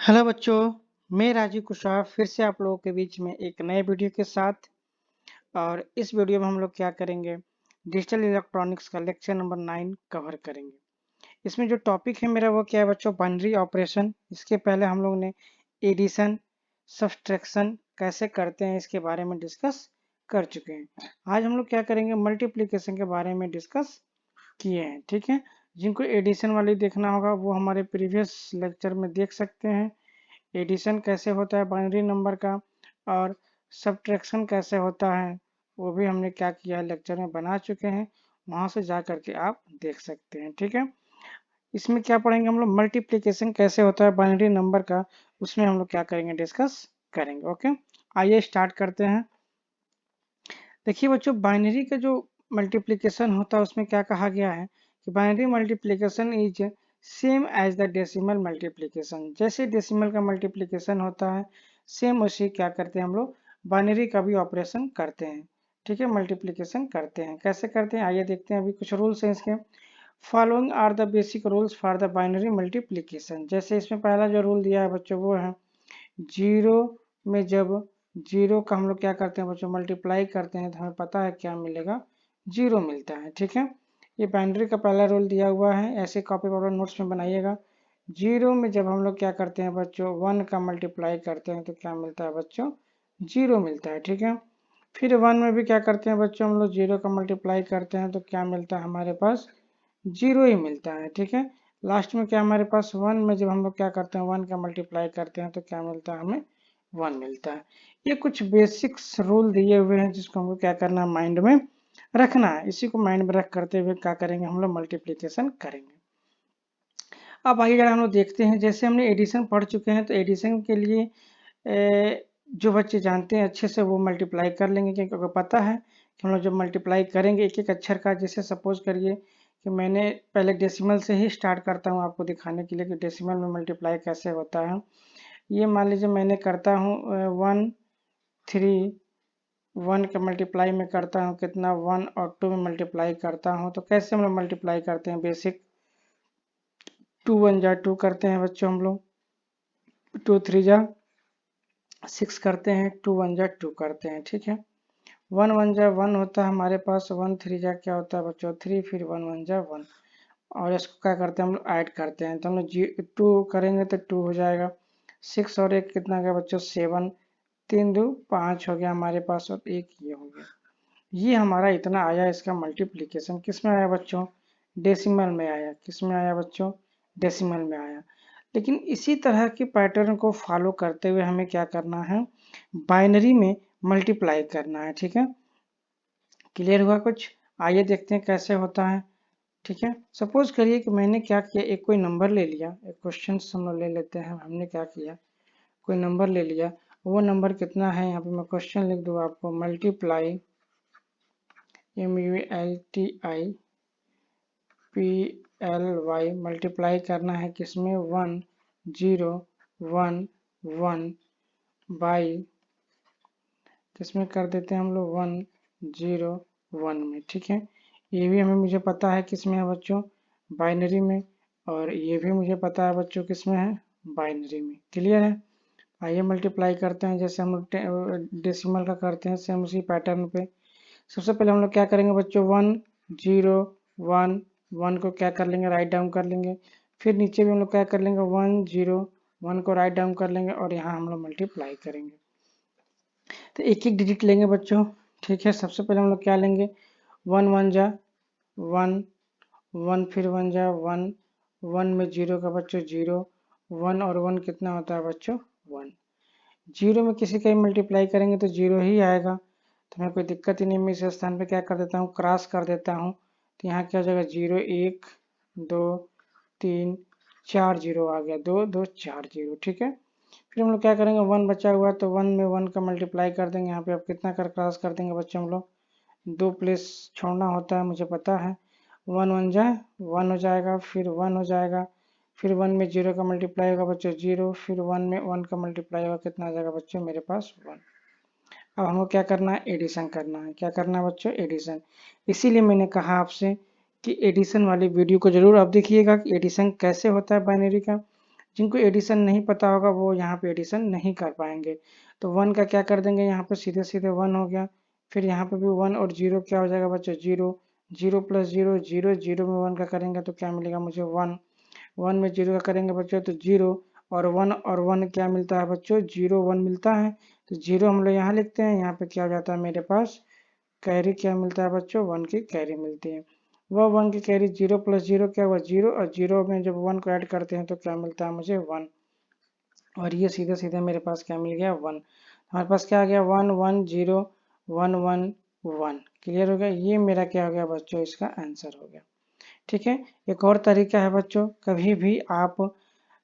Hello बच्चों, मैं राजीव कुशवाहा फिर से आप लोगों के बीच में एक नए वीडियो के साथ। और इस वीडियो में हम लोग क्या करेंगे, डिजिटल इलेक्ट्रॉनिक्स का लेक्चर नंबर 9 कवर करेंगे। इसमें जो टॉपिक है मेरा वो क्या है बच्चों, बाइनरी ऑपरेशन। इसके पहले हम लोग ने एडिशन सब्सट्रैक्शन कैसे करते हैं इसके बारे में डिस्कस कर चुके हैं। आज हम लोग क्या करेंगे, मल्टीप्लिकेशन के बारे में डिस्कस किए हैं। ठीक है, जिनको एडिशन वाली देखना होगा वो हमारे प्रीवियस लेक्चर में देख सकते हैं। एडिशन कैसे होता है बाइनरी नंबर का, और सब्ट्रैक्शन कैसे होता है वो भी हमने क्या किया है लेक्चर में बना चुके हैं, वहां से जा करके आप देख सकते हैं। ठीक है, इसमें क्या पढ़ेंगे हम लोग, मल्टीप्लिकेशन कैसे होता है बाइनरी नंबर का, उसमें हम लोग क्या करेंगे, डिस्कस करेंगे। ओके, आइए स्टार्ट करते हैं। देखिए बच्चों, बाइनरी का जो मल्टीप्लिकेशन होता है उसमें क्या कहा गया है कि binary multiplication is same as the decimal multiplication. जैसे डेसिमल का मल्टीप्लिकेशन होता है सेम उसी क्या करते हैं हम लोग, बाइनरी का भी ऑपरेशन करते हैं। ठीक है, मल्टीप्लिकेशन करते हैं। कैसे करते हैं आइए देखते हैं। अभी कुछ रूल्स हैं इसके। Following are the basic rules for the binary multiplication. जैसे इसमें पहला जो रूल दिया है बच्चों वो है, जीरो में जब जीरो का हम लोग क्या करते हैं बच्चों, मल्टीप्लाई करते हैं तो हमें पता है क्या मिलेगा, जीरो मिलता है। ठीक है, ये बाइनरी का पहला रूल दिया हुआ है, ऐसे कॉपी पर नोट्स में बनाइएगा। जीरो में जब हम लोग क्या करते हैं बच्चों, वन का मल्टीप्लाई करते हैं तो क्या मिलता है बच्चों, जीरो मिलता है। ठीक है, फिर वन में भी क्या करते हैं बच्चों, हम लोग जीरो का मल्टीप्लाई करते हैं तो क्या मिलता है हमारे पास, जीरो ही मिलता है। ठीक है, लास्ट में क्या हमारे पास, वन में जब हम लोग क्या करते हैं, वन का मल्टीप्लाई करते हैं तो क्या मिलता है हमें, वन मिलता है। ये कुछ बेसिक्स रूल दिए हुए हैं जिसको हमको क्या करना है, माइंड में रखना है। इसी को माइंड में रख करते हुए क्या करेंगे हम लोग, मल्टीप्लिकेशन करेंगे। अब आइए अगर हम लोग देखते हैं, जैसे हमने एडिशन पढ़ चुके हैं तो एडिशन के लिए जो बच्चे जानते हैं अच्छे से वो मल्टीप्लाई कर लेंगे, क्योंकि उनको पता है कि हम लोग जब मल्टीप्लाई करेंगे एक एक अक्षर का, जैसे सपोज करिए कि मैंने पहले डेसिमल से ही स्टार्ट करता हूँ आपको दिखाने के लिए कि डेसिमल में मल्टीप्लाई कैसे होता है। ये मान लीजिए मैंने करता हूँ 1 3, वन का मल्टीप्लाई में करता हूँ कितना, 1 और 2 में मल्टीप्लाई करता हूँ। तो कैसे हम लोग मल्टीप्लाई करते हैं, बेसिक 2 1 जा 2 करते हैं बच्चों हम लोग, 2 3 जा 6 करते हैं, 2 1 जा 2 करते हैं। ठीक है, 1 1 जा 1 होता है हमारे पास, 1 3 जा क्या होता है बच्चों 3, फिर 1 1 जा 1, और इसको क्या करते हैं हम लोग, ऐड करते हैं। तो हम लोग 2 करेंगे तो 2 हो जाएगा, 6 और एक कितना गया बच्चों 7, 3 2 5 हो गया हमारे पास, और एक ये हो गया। ये हमारा इतना आया, इसका मल्टीप्लिकेशन किस में आया बच्चों, डेसिमल में आया। किस में आया बच्चों, डेसिमल में आया। लेकिन इसी तरह के पैटर्न को फॉलो करते हुए हमें क्या करना है, बाइनरी में मल्टीप्लाई करना है। ठीक है, क्लियर हुआ कुछ। आइए देखते हैं कैसे होता है। ठीक है, सपोज करिए कि मैंने क्या किया, एक कोई नंबर ले लिया, एक क्वेश्चन हम लोग ले लेते हैं। हमने क्या किया, कोई नंबर ले लिया, वो नंबर कितना है, यहाँ पे मैं क्वेश्चन लिख दूँ आपको, मल्टीप्लाई MULTIPLY मल्टीप्लाई करना है किसमें, 1 0 1 1 बाई, किसमें कर देते हैं हम लोग, 1 0 1 में। ठीक है, ये भी हमें मुझे पता है किसमें है बच्चों, बाइनरी में, और ये भी मुझे पता है बच्चों किसमें है, बाइनरी में। क्लियर है। आइए मल्टीप्लाई करते हैं जैसे हम लोग डेसिमल का करते हैं, सेम उसी पैटर्न पे। सबसे पहले हम लोग क्या करेंगे बच्चों, 1 0 1 1 को क्या कर लेंगे, राइट डाउन कर लेंगे। फिर नीचे भी हम लोग क्या कर लेंगे, 1 0 1 को राइट डाउन कर लेंगे, और यहाँ हम लोग मल्टीप्लाई करेंगे। तो एक एक डिजिट लेंगे बच्चों। ठीक है, सबसे पहले हम लोग क्या लेंगे, 1 1 जा 1 1, फिर 1 जा 1 1 में जीरो का बच्चों 0, 1 और 1 कितना होता है बच्चों 1। जीरो में किसी का ही मल्टीप्लाई करेंगे तो जीरो ही आएगा, तो हमें कोई दिक्कत ही नहीं। मैं इस स्थान पे क्या कर देता हूँ, क्रॉस कर देता हूँ, तो यहाँ क्या हो जाएगा, 0 1 2 3 4 जीरो आ गया, 2 2 4 जीरो। ठीक है, फिर हम लोग क्या करेंगे, 1 बचा हुआ है तो 1 में 1 का मल्टीप्लाई कर देंगे। यहाँ पे आप कितना कर क्रॉस कर देंगे बच्चों, हम लोग 2 प्लेस छोड़ना होता है, मुझे पता है। 1 1 जा 1 हो जाएगा, फिर 1 हो जाएगा, फिर 1 में 0 का मल्टीप्लाई होगा बच्चों 0, फिर 1 में 1 का मल्टीप्लाई होगा, कितना आ जाएगा बच्चों मेरे पास 1। अब हमको क्या करना है, एडिशन करना है। क्या करना है बच्चों, एडिशन। इसीलिए मैंने कहा आपसे कि एडिशन वाली वीडियो को जरूर आप देखिएगा कि एडिशन कैसे होता है बाइनरी का। जिनको एडिशन नहीं पता होगा वो यहाँ पे एडिशन नहीं कर पाएंगे। तो 1 का क्या कर देंगे, यहाँ पे सीधे सीधे 1 हो गया। फिर यहाँ पे भी 1 और 0 क्या हो जाएगा बच्चों, 0। 0 प्लस 0 0, 0 में 1 का करेंगे तो क्या मिलेगा मुझे 1। 1 में 0 का करेंगे बच्चों तो 0, और 1 क्या मिलता है बच्चों, 0 1 मिलता है। तो 0 हम लोग यहाँ लिखते हैं, यहाँ पे क्या हो जाता है मेरे पास कैरी क्या मिलता है बच्चों, 1 की कैरी मिलती है। वह 1 की कैरी 0 प्लस 0 क्या हुआ 0, और 0 में जब 1 को ऐड करते हैं तो क्या मिलता है मुझे 1। और ये सीधे सीधे मेरे पास क्या मिल गया 1। हमारे पास क्या आ गया 1 1 0 1 1 1। क्लियर हो गया, ये मेरा क्या हो गया बच्चों, इसका आंसर हो गया। ठीक है। एक और तरीका है बच्चों, कभी भी आप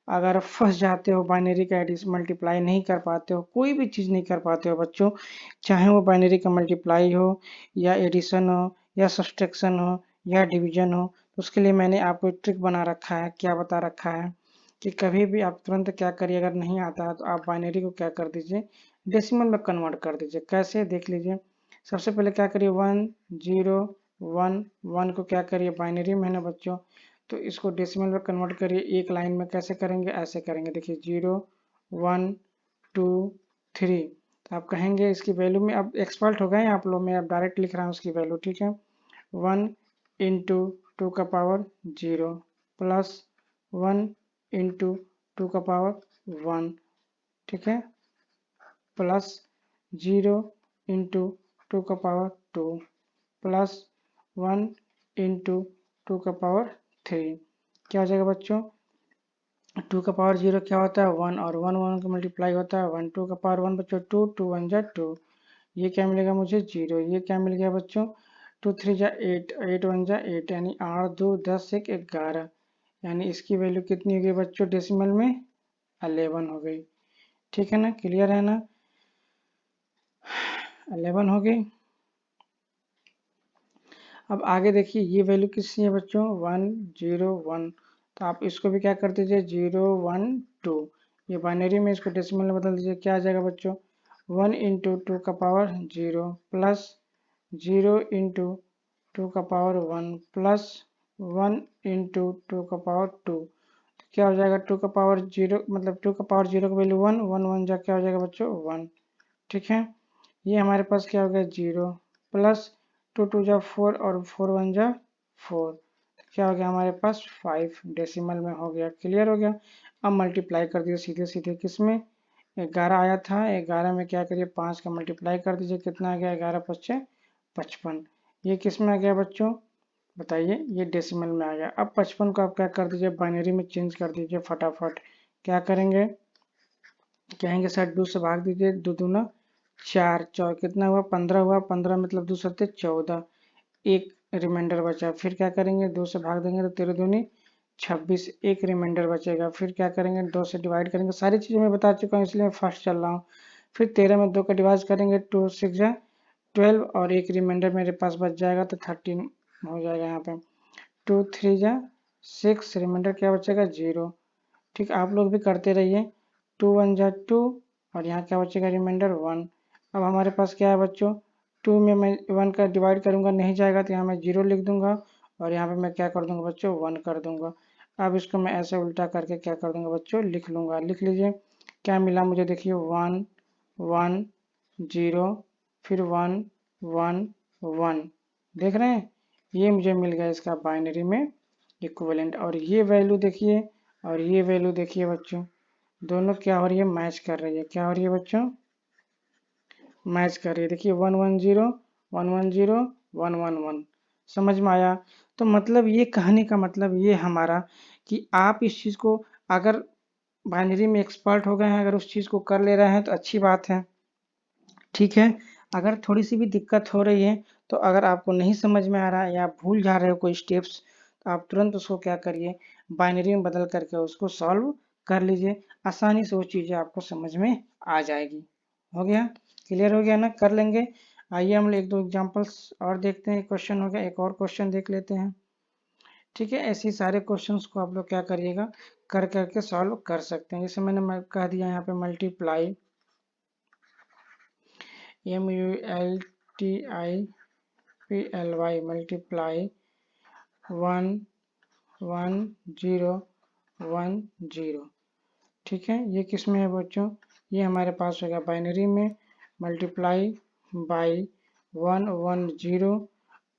अगर फंस जाते हो, बाइनरी का एडिशन मल्टीप्लाई नहीं कर पाते हो, कोई भी चीज़ नहीं कर पाते हो बच्चों, चाहे वो बाइनरी का मल्टीप्लाई हो या एडिशन हो या सब्सट्रैक्शन हो या डिवीजन हो, तो उसके लिए मैंने आपको एक ट्रिक बना रखा है। क्या बता रखा है कि कभी भी आप तुरंत क्या करिए, अगर नहीं आता है तो आप बाइनरी को क्या कर दीजिए, डेसिमल में कन्वर्ट कर दीजिए। कैसे देख लीजिए। सबसे पहले क्या करिए 1 0 1 1 को क्या करिए बाइनरी में है ना बच्चों, तो इसको डेसिमल में कन्वर्ट करिए। एक लाइन में कैसे करेंगे, ऐसे करेंगे, देखिए 0 1 2 3। तो आप कहेंगे इसकी वैल्यू में अब एक्सपर्ट हो गए आप लोग, मैं अब डायरेक्ट लिख रहा हूँ उसकी वैल्यू। ठीक है। 1 इंटू 2 का पावर 0 प्लस 1 इंटू 2 का पावर 1। ठीक है। प्लस 0 इंटू 2 का पावर 2 प्लस 1 इंटू 2 का पावर 3। क्या हो जाएगा बच्चों, 2 का पावर 0 क्या होता है 1, और 1 1 का मल्टीप्लाई होता है 1। 2 का पावर 1 बच्चों 2 2 1 जा 2। ये क्या मिलेगा मुझे 0। ये क्या मिल गया बच्चों 2 3 जा 8 8 1 जा 8, यानी 8 2 10 1 11। यानी इसकी वैल्यू कितनी हो गई बच्चों, डेसिमल में 11 हो गई। ठीक है ना, क्लियर है ना, 11 हो गई। अब आगे देखिए ये वैल्यू किसकी है बच्चों 1 0 1। तो आप इसको भी क्या कर दीजिए 0 1 2। ये बाइनरी में इसको डेसिमल में बदल दीजिए। क्या आ जाएगा बच्चों 1 इंटू 2 का पावर 0 प्लस 0 इंटू 2 का पावर 1 प्लस 1 इंटू 2 का पावर 2। तो क्या हो जाएगा 2 का पावर 0, मतलब 2 का पावर 0 का वैल्यू 1 1 1 जा क्या हो जाएगा बच्चों 1। ठीक है। ये हमारे पास क्या हो गया 0 प्लस 2 2 जा 4 और 4 1 जा 4। क्या हो गया हमारे पास 5 डेसिमल में हो गया। क्लियर हो गया। अब मल्टीप्लाई कर दीजिए सीधे सीधे, किसमें 11 आया था, 11 में क्या करिए 5 का मल्टीप्लाई कर दीजिए। कितना आ गया 11 5 55। ये किस में आ गया बच्चों बताइए, ये डेसिमल में आ गया। अब 55 को आप क्या कर दीजिए बाइनरी में चेंज कर दीजिए फटाफट। क्या करेंगे, कहेंगे सर 2 से भाग दीजिए, 2 दूना 4 4 कितना हुआ 15 हुआ, 15 मतलब 2 सत्ते 14, एक रिमाइंडर बचा। फिर क्या करेंगे 2 से भाग देंगे तो 13 दूनी 26, एक रिमाइंडर बचेगा। फिर क्या करेंगे 2 से डिवाइड करेंगे, सारी चीज़ें मैं बता चुका हूँ इसलिए मैं फर्स्ट चल रहा हूँ। फिर 13 में 2 का डिवाइड करेंगे 2 6 जा 12, और एक रिमाइंडर मेरे पास बच जाएगा तो 13 हो जाएगा यहाँ पे। 2 3 जा 6, रिमाइंडर क्या बचेगा 0। ठीक, आप लोग भी करते रहिए। 2 1 जा 2, और यहाँ क्या बचेगा रिमाइंडर 1। अब हमारे पास क्या है बच्चों 2 में मैं 1 का डिवाइड करूँगा नहीं जाएगा तो यहाँ मैं 0 लिख दूंगा, और यहाँ पे मैं क्या कर दूंगा बच्चों 1 कर दूंगा। अब इसको मैं ऐसे उल्टा करके क्या कर दूंगा बच्चों लिख लूंगा। लिख लीजिए क्या मिला मुझे, देखिए 1 1 0 फिर 1 1 1। देख रहे हैं, ये मुझे मिल गया इसका बाइनरी में इक्विवेलेंट। और ये वैल्यू देखिए, और ये वैल्यू देखिए बच्चों, दोनों क्या हो रही है मैच कर रही है। क्या हो रही है बच्चों, मैच कर रही है। देखिए 1 1 0 1 1 0 1 1 1। समझ में आया। तो मतलब ये कहने का मतलब ये हमारा कि आप इस चीज़ को अगर बाइनरी में एक्सपर्ट हो गए हैं, अगर उस चीज़ को कर ले रहे हैं तो अच्छी बात है। ठीक है। अगर थोड़ी सी भी दिक्कत हो रही है, तो अगर आपको नहीं समझ में आ रहा है या भूल जा रहे हो कोई स्टेप्स, तो आप तुरंत उसको क्या करिए बाइनरी में बदल करके उसको सॉल्व कर लीजिए। आसानी से वो चीज़ें आपको समझ में आ जाएगी। हो गया, क्लियर हो गया ना, कर लेंगे। आइए हम एक दो एग्जांपल्स और देखते हैं। क्वेश्चन हो गया, एक और क्वेश्चन देख लेते हैं। ठीक है, ऐसे सारे क्वेश्चंस को आप लोग क्या करिएगा कर करके सॉल्व कर सकते हैं। जैसे मैंने कह दिया यहाँ पे मल्टीप्लाई MULTIPLY मल्टीप्लाई 1 1 0 1 0। ठीक है। ये किस में है बच्चों, ये हमारे पास होगा बाइनरी में, मल्टीप्लाई बाई 1 1 0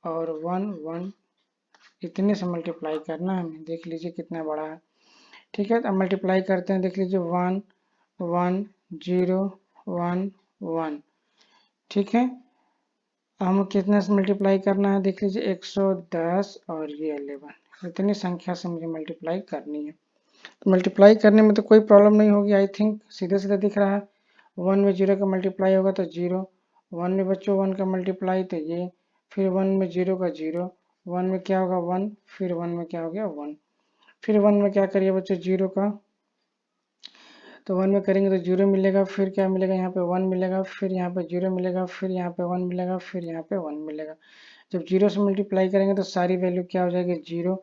और 1 1, इतने से मल्टीप्लाई करना है हमें। देख लीजिए कितना बड़ा है। ठीक है, अब मल्टीप्लाई करते हैं। देख लीजिए 1 1 0 1 1, ठीक है। हमें कितने से मल्टीप्लाई करना है, देख लीजिए 110 और ये 11, इतनी संख्या से मुझे मल्टीप्लाई करनी है। तो मल्टीप्लाई करने में तो कोई प्रॉब्लम नहीं होगी, आई थिंक सीधे सीधे दिख रहा है। 1 में 0 का मल्टीप्लाई होगा तो 0, 1 में बच्चों 1 का मल्टीप्लाई तो ये, फिर 1 में 0 का 0, 1 में क्या होगा 1, फिर 1 में क्या हो गया 1, फिर 1 में क्या करिए बच्चों 0 का, तो 1 में करेंगे तो 0 मिलेगा, फिर क्या मिलेगा यहाँ पे 1 मिलेगा, फिर यहाँ पे 0 मिलेगा, फिर यहाँ पे 1 मिलेगा, फिर यहाँ पे 1 मिलेगा। जब 0 से मल्टीप्लाई करेंगे तो सारी वैल्यू क्या हो जाएगी 0।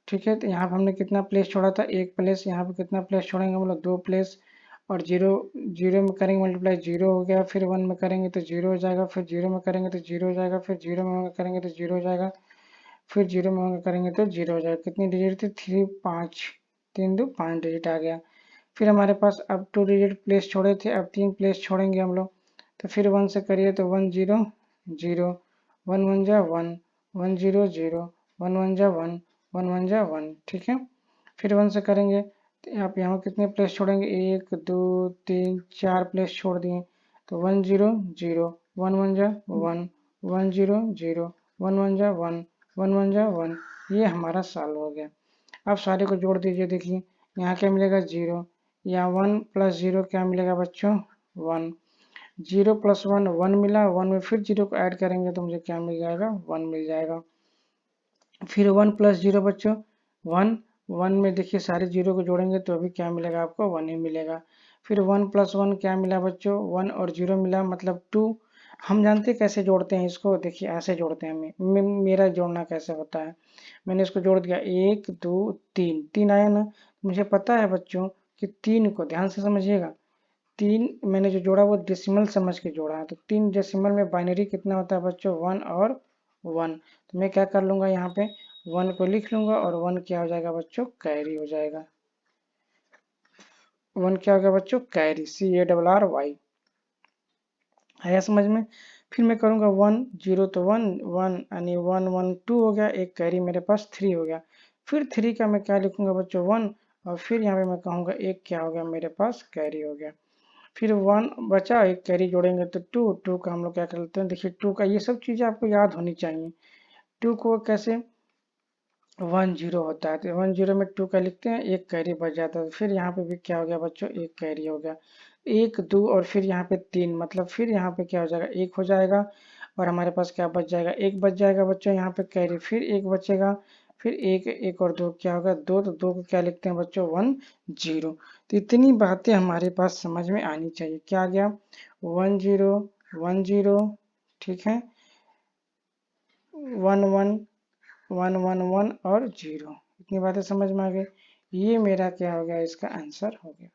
ठीक है, तो यहाँ पे हमने कितना प्लेस छोड़ा था, 1 प्लेस। यहाँ पे कितना प्लेस छोड़ेंगे हम लोग 2 प्लेस, और 0 0 में करेंगे मल्टीप्लाई 0 हो गया, फिर 1 में करेंगे तो 0 हो जाएगा, फिर 0 में करेंगे तो 0 हो जाएगा, फिर 0 में करेंगे तो 0 हो जाएगा, फिर 0 में करेंगे तो 0 हो जाएगा। कितनी डिजिट थी 3 5, 3 2 5 डिजिट आ गया। फिर हमारे पास अब 2 डिजिट प्लेस छोड़े थे, अब 3 प्लेस छोड़ेंगे हम लोग, तो फिर 1 से करिए तो 1 0 0, 1 1 जा 1, 1 0 0, 1 1 जा 1, 1 1 जा 1, ठीक है। फिर 1 से करेंगे तो आप यहाँ कितने प्लेस छोड़ेंगे, 1 2 3 4 प्लेस छोड़ दिए, तो 1 0 0, 1 1 जा 1, 1 0 0, 1 1 जा 1, 1 1 जा 1, ये हमारा सॉल्व हो गया। अब सारे को जोड़ दीजिए, देखिए यहाँ क्या मिलेगा 0, यहाँ 1 प्लस 0 क्या मिलेगा बच्चों 1, 0 प्लस 1 1 मिला, 1 में फिर 0 को ऐड करेंगे तो मुझे क्या मिल जाएगा 1 मिल जाएगा। फिर 1 प्लस 0 बच्चों 1, 1 में देखिए सारे 0 को जोड़ेंगे तो अभी क्या मिलेगा आपको 1 ही मिलेगा। फिर 1 प्लस 1 क्या मिला बच्चों 1 और 0 मिला, मतलब 2। हम जानते कैसे जोड़ते हैं इसको, देखिए ऐसे जोड़ते हैं। मेरा जोड़ना कैसे होता है, मैंने इसको जोड़ दिया 1 2 3, 3 आया ना। मुझे पता है बच्चों कि 3 को ध्यान से समझिएगा, 3 मैंने जो जोड़ा वो डेसिमल समझ के जोड़ा है, तो 3 डेसिमल में बाइनरी कितना होता है बच्चों 1 और 1, तो मैं क्या कर लूँगा यहाँ पे 1 को लिख लूँगा और 1 क्या हो जाएगा बच्चों कैरी हो जाएगा। 1 क्या हो गया बच्चों कैरी, CARRY, आया समझ में। फिर मैं करूँगा 1 0 तो 1 1 यानी 1 1 2 हो गया, एक कैरी मेरे पास 3 हो गया। फिर 3 का मैं क्या लिखूँगा बच्चों 1, और फिर यहाँ पे मैं कहूँगा एक क्या हो गया मेरे पास कैरी हो गया। फिर 1 बचा, एक कैरी जोड़ेंगे तो 2, 2 का हम लोग क्या कर लेते हैं, देखिए 2 का ये सब चीज़ें आपको याद होनी चाहिए। 2 को कैसे 1 0 होता है, तो 1 0 में 2 का लिखते हैं, एक कैरी बच जाता है। फिर यहाँ पे भी क्या हो गया बच्चों एक कैरी हो गया, 1 2 और फिर यहाँ पे 3, मतलब फिर यहाँ पे क्या हो जाएगा 1 हो जाएगा, और हमारे पास क्या बच जाएगा 1 बच जाएगा बच्चों यहाँ पे कैरी, फिर 1 बचेगा, फिर 1 1 और 2 क्या होगा 2, तो 2 को क्या लिखते हैं बच्चों 1 0। तो इतनी बातें हमारे पास समझ में आनी चाहिए। क्या आ गया 1 0 1 0, ठीक है, 1 1 1 1 1 और 0, इतनी बातें समझ में आ गई। ये मेरा क्या हो गया, इसका आंसर हो गया।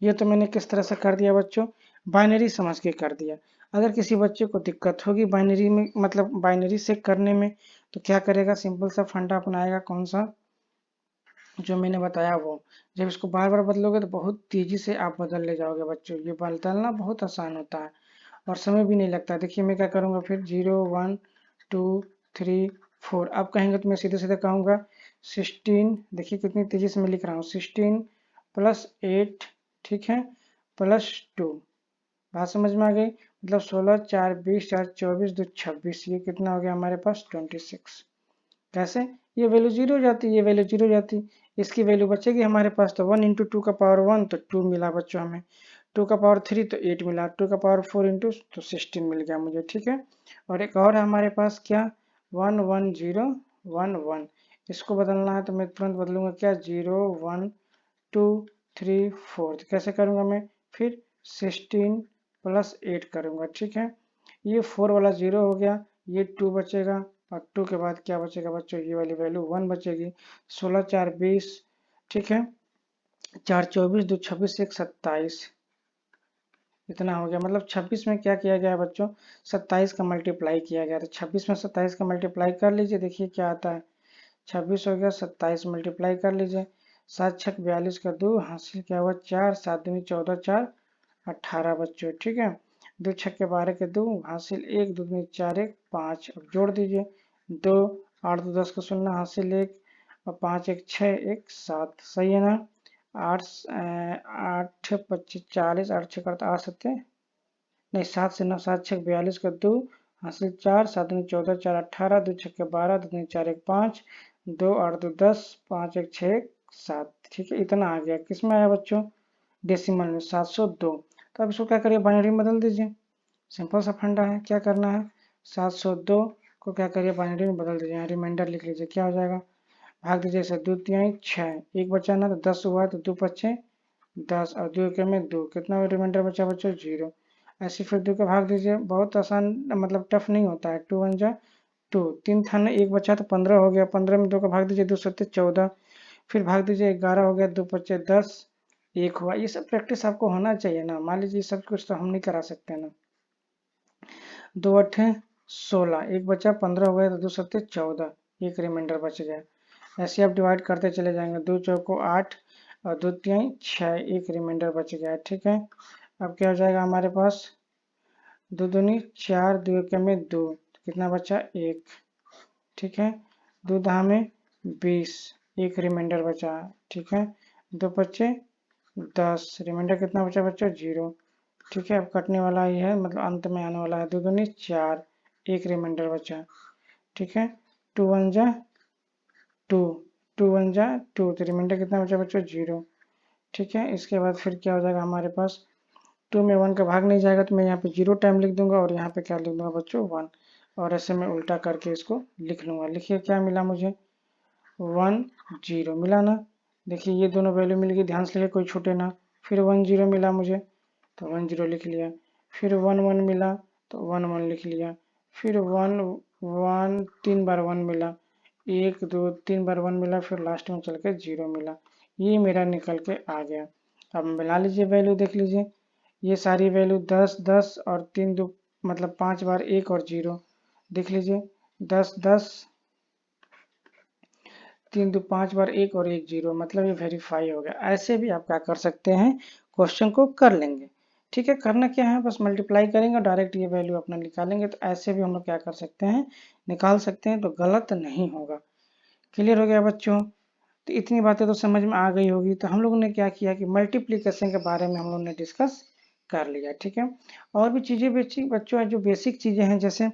ये तो मैंने किस तरह से कर दिया बच्चों, बाइनरी समझ के कर दिया। अगर किसी बच्चे को दिक्कत होगी बाइनरी में, मतलब बाइनरी से करने में, तो क्या करेगा, सिंपल सा फंडा अपनाएगा, कौन सा, जो मैंने बताया वो। जब इसको बार बार बदलोगे तो बहुत तेजी से आप बदल ले जाओगे बच्चों, ये बदलना बहुत आसान होता है और समय भी नहीं लगता। देखिए मैं क्या करूँगा, फिर 0 1 2 3 4, अब कहेंगे तो मैं सीधे सीधे कहूँगा 16, देखिए कितनी तेजी से मैं लिख रहा हूँ, 16 प्लस 8, ठीक है, प्लस 2, बात समझ में आ गई। मतलब 16 4 20 4 24 2 26, ये कितना हो गया हमारे पास 26। कैसे, ये वैल्यू 0 हो जाती, ये वैल्यू 0 हो जाती, इसकी वैल्यू बचेगी हमारे पास, तो 1 इंटू 2 का पावर 1 तो 2 मिला बच्चों हमें, 2 का पावर 3 तो 8 मिला, 2 का पावर 4 इंटू तो 16 मिल गया मुझे, ठीक है। और एक और है हमारे पास क्या 1 1 0 1 1, इसको बदलना है तो मैं तुरंत बदलूंगा क्या 0 1 2 3 4, तो कैसे करूंगा मैं, फिर 16 प्लस 8 करूंगा, ठीक है। ये 4 वाला 0 हो गया, ये 2 बचेगा, और 2 के बाद क्या बचेगा बच्चों, ये वाली वैल्यू 1 बचेगी। 16 4 20, ठीक है, 4 24 2 26 1 27, इतना हो गया। मतलब 26 में क्या किया गया बच्चों, 27 का मल्टीप्लाई किया गया, तो 26 में 27 का मल्टीप्लाई कर लीजिए, देखिए क्या आता है, 26 हो गया, 27 मल्टीप्लाई कर लीजिए, 7 छक 42 का 2 हासिल क्या हुआ 4, 7 दूनी 14, 4 18 बच्चों, ठीक है। 2 छक्के 12 के 2 हासिल 1, 2 दूनी 4 1 5। अब जोड़ दीजिए 2, 8 2 10 का 0 हासिल 1 और 5 1 6 1 7, सही है ना। 8 8 25 40, 8 छः करता 8 7 नहीं 7 से 9, 7 छः 42 का 2 हासिल 4, 7 दूनी 14 4 18, 2 छक्के 12, 2 दूनी 4 1 5, 2 8 2 10, 5 1 6 7, ठीक है। इतना आ गया, किस में आया बच्चों, डेसिमल में 702। तो अब इसको क्या करिए, बाइनरी में बदल दीजिए, सिंपल सा फंडा है। क्या करना है, 702 को क्या करिए बाइनरी में बदल दीजिए, यहाँ रिमाइंडर लिख लीजिए, क्या हो जाएगा, भाग दीजिए इसे 2 3 6, एक बचा ना तो 10 हुआ तो 2 5 10 और 2 के में 2, कितना रिमाइंडर बचा बच्चों 0। ऐसे फिर 2 का भाग दीजिए, बहुत आसान, मतलब टफ नहीं होता है। 2 1 जा 2, 3 था ना, एक बचा तो 15 हो गया, 15 में 2 का भाग दीजिए 2 7 14, फिर भाग दीजिए 11 हो गया, 2 5 10 1 हुआ। ये सब प्रैक्टिस आपको होना चाहिए ना, मान लीजिए सब कुछ तो हम नहीं करा सकते ना। 2 8 16, एक बचा 15 हो गया तो 2 7 14, एक रिमाइंडर बच गया। ऐसे आप डिवाइड करते चले जाएंगे, 2 चौको 8 और 2 3 6, एक रिमाइंडर बच गया, ठीक है। अब क्या हो जाएगा हमारे पास, 2 दूनी 4, 2 के में 2, कितना बचा 1, ठीक है। 2 दहा में 20, एक रिमाइंडर बचा, ठीक है। 2 पच्चे 10, रिमाइंडर कितना बचा बच्चों 0, ठीक है। अब कटने वाला ही है, मतलब अंत में आने वाला है, 2 दूनी 4, एक रिमाइंडर बचा, ठीक है। 2 1 जा 2, 2 1 जा 2, तो रिमाइंडर कितना बचा बच्चों 0, ठीक है। इसके बाद फिर क्या हो जाएगा हमारे पास, 2 में 1 का भाग नहीं जाएगा तो मैं यहाँ पे 0 टाइम लिख दूंगा और यहाँ पे क्या लिख दूंगा बच्चों 1, और ऐसे मैं उल्टा करके इसको लिख लूंगा। लिखिए क्या मिला मुझे, 1 0 मिला ना। देखिए ये दोनों वैल्यू मिल गई, ध्यान से लिखिए कोई छूटे ना। फिर 1 0 मिला मुझे तो 1 0 लिख लिया, फिर 1 1 मिला तो 1 1 लिख लिया, फिर 1 1 3 बार 1 मिला, 1 2 3 बार 1 मिला, फिर लास्ट में चल के 0 मिला। ये मेरा निकल के आ गया। अब मिला लीजिए वैल्यू, देख लीजिए ये सारी वैल्यू 10 10 और 3 2, मतलब 5 बार 1 और 0, देख लीजिए 10 10, 3 2 5 बार 1 और 1 0, मतलब ये वेरीफाई हो गया। ऐसे भी आप क्या कर सकते हैं, क्वेश्चन को कर लेंगे, ठीक है। करना क्या है, बस मल्टीप्लाई करेंगे और डायरेक्ट ये वैल्यू अपना निकालेंगे। तो ऐसे भी हम लोग क्या कर सकते हैं, निकाल सकते हैं, तो गलत नहीं होगा। क्लियर हो गया बच्चों, तो इतनी बातें तो समझ में आ गई होगी। तो हम लोगों ने क्या किया कि मल्टीप्लिकेशन के बारे में हम लोगों ने डिस्कस कर लिया, ठीक है। और भी चीज़ें बच्चों जो बेसिक चीज़ें हैं, जैसे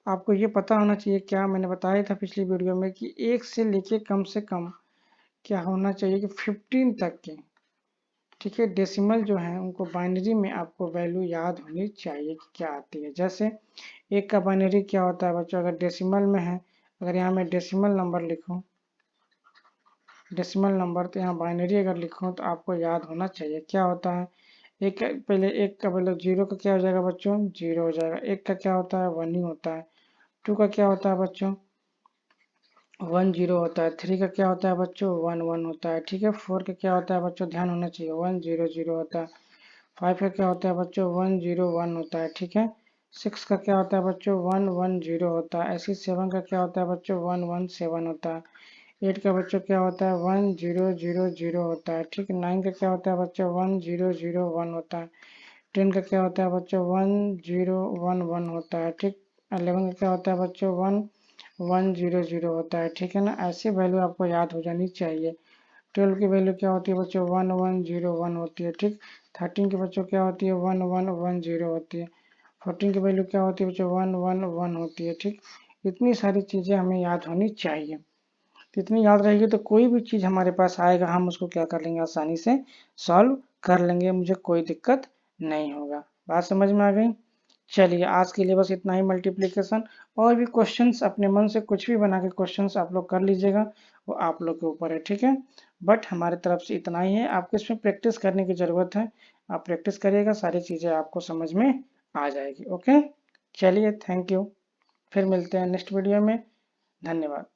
आपको ये पता होना चाहिए, क्या मैंने बताया था पिछली वीडियो में कि 1 से कम क्या होना चाहिए कि 15 तक के, ठीक है, डेसिमल जो है उनको बाइनरी में आपको वैल्यू याद होनी चाहिए कि क्या आती है। जैसे 1 का बाइनरी क्या होता है बच्चों, अगर डेसिमल में है, अगर यहाँ मैं डेसिमल नंबर लिखूँ, डेसिमल नंबर, तो यहाँ बाइनरी अगर लिखूँ तो आपको याद होना चाहिए क्या होता है। एक पहले 1 का मतलब 0 का क्या हो जाएगा बच्चों 0 हो जाएगा, 1 का क्या होता है 1 ही होता है, 2 का क्या होता है बच्चों 1 0 होता है, 3 का क्या होता है बच्चों 1 1 होता है, ठीक है। 4 का क्या होता है बच्चों, ध्यान होना चाहिए 1 0 0 होता है। 5 का क्या होता है बच्चों 1 0 1 होता है, ठीक है। 6 का क्या होता है बच्चों 1 1 0 होता है। ऐसे 7 का क्या होता है बच्चों 1 1 7 होता है। 8 का बच्चों क्या होता है 1 0 0 0 होता है, ठीक है। 9 का क्या होता है बच्चों 1 0 0 1 होता है। 10 का क्या होता है बच्चों 1 0 1 1 होता है, ठीक। 11 का क्या होता है बच्चों 1 1 0 0 होता है, ठीक है ना। ऐसी वैल्यू आपको याद हो जानी चाहिए। 12 की वैल्यू क्या होती है बच्चों 1 1 0 1 होती है, ठीक। 13 के बच्चों क्या होती है 1 1 1 0 होती है। 14 की वैल्यू क्या होती है बच्चों 1 1 1 होती है, ठीक। इतनी सारी चीज़ें हमें याद होनी चाहिए। तो इतनी याद रहेगी तो कोई भी चीज़ हमारे पास आएगा, हम उसको क्या कर लेंगे, आसानी से सॉल्व कर लेंगे, मुझे कोई दिक्कत नहीं होगा। बात समझ में आ गई। चलिए आज के लिए बस इतना ही मल्टीप्लिकेशन। और भी क्वेश्चंस अपने मन से कुछ भी बना के क्वेश्चंस आप लोग कर लीजिएगा, वो आप लोग के ऊपर है, ठीक है। बट हमारी तरफ से इतना ही है, आपको इसमें प्रैक्टिस करने की ज़रूरत है। आप प्रैक्टिस करिएगा, सारी चीज़ें आपको समझ में आ जाएगी। ओके, चलिए थैंक यू, फिर मिलते हैं नेक्स्ट वीडियो में। धन्यवाद।